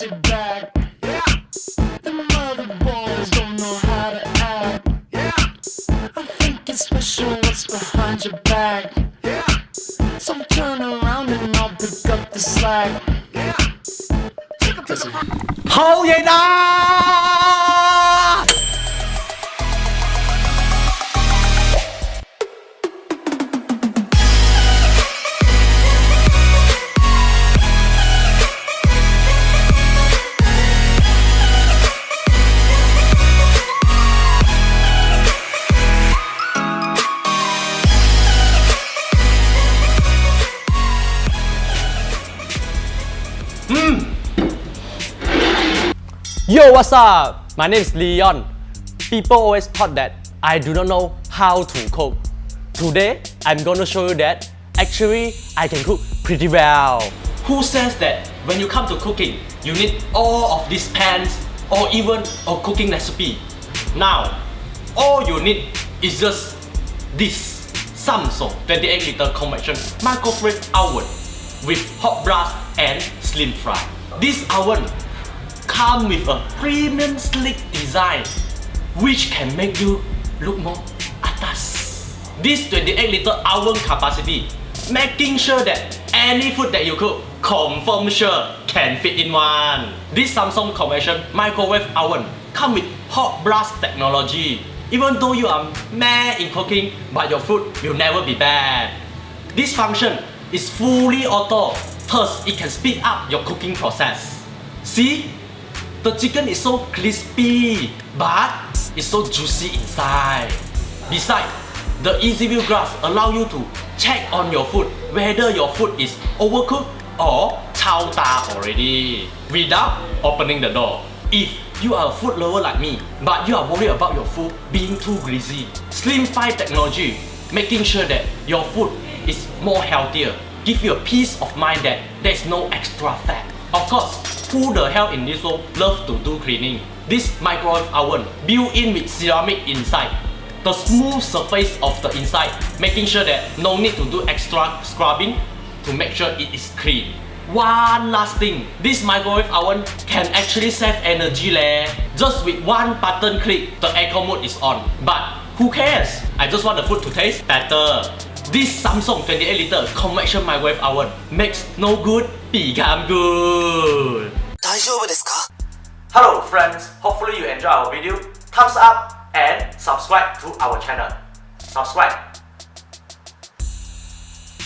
sit back. Yeah. The mother boys don't know how to act. Yeah. I think it's special what's behind your back. Yeah. So turn around and I'll pick up the slack. Yeah. Listen. 好嘢啊！Yo, what's up? My name is Leon. People always thought that I do not know how to cook. Today, I'm gonna show you that actually I can cook pretty well. Who says that when you come to cooking, you need all of these pans or even a cooking recipe? Now, all you need is just this Samsung 28 liter convection microwave oven with hot blast and slim fry. This oven come with a premium sleek design which can make you look more atas. This 28 liter oven capacity making sure that any food that you cook confirm sure can fit in one. This Samsung convection microwave oven come with hot blast technology. Even though you are mad in cooking, but your food will never be bad. This function is fully auto, thus it can speed up your cooking process. See? The chicken is so crispy, but it's so juicy inside. Besides, the Easy View glass allow you to check on your food whether your food is overcooked or 超大 already without opening the door. If you are a food lover like me, but you are worried about your food being too greasy, Slim Fry technology making sure that your food is more healthier, give you a peace of mind that there's no extra fat. Of course, who the hell in this world love to do cleaning? This microwave oven built in with ceramic inside. The smooth surface of the inside making sure that no need to do extra scrubbing to make sure it is clean. One last thing, this microwave oven can actually save energy leh. Just with one button click, the aircon mode is on. But who cares? I just want the food to taste better. This Samsung 28 liter convection microwave oven makes no good become good. 大丈夫ですか? Hello friends, hopefully you enjoy our video. Thumbs up and subscribe to our channel. Subscribe.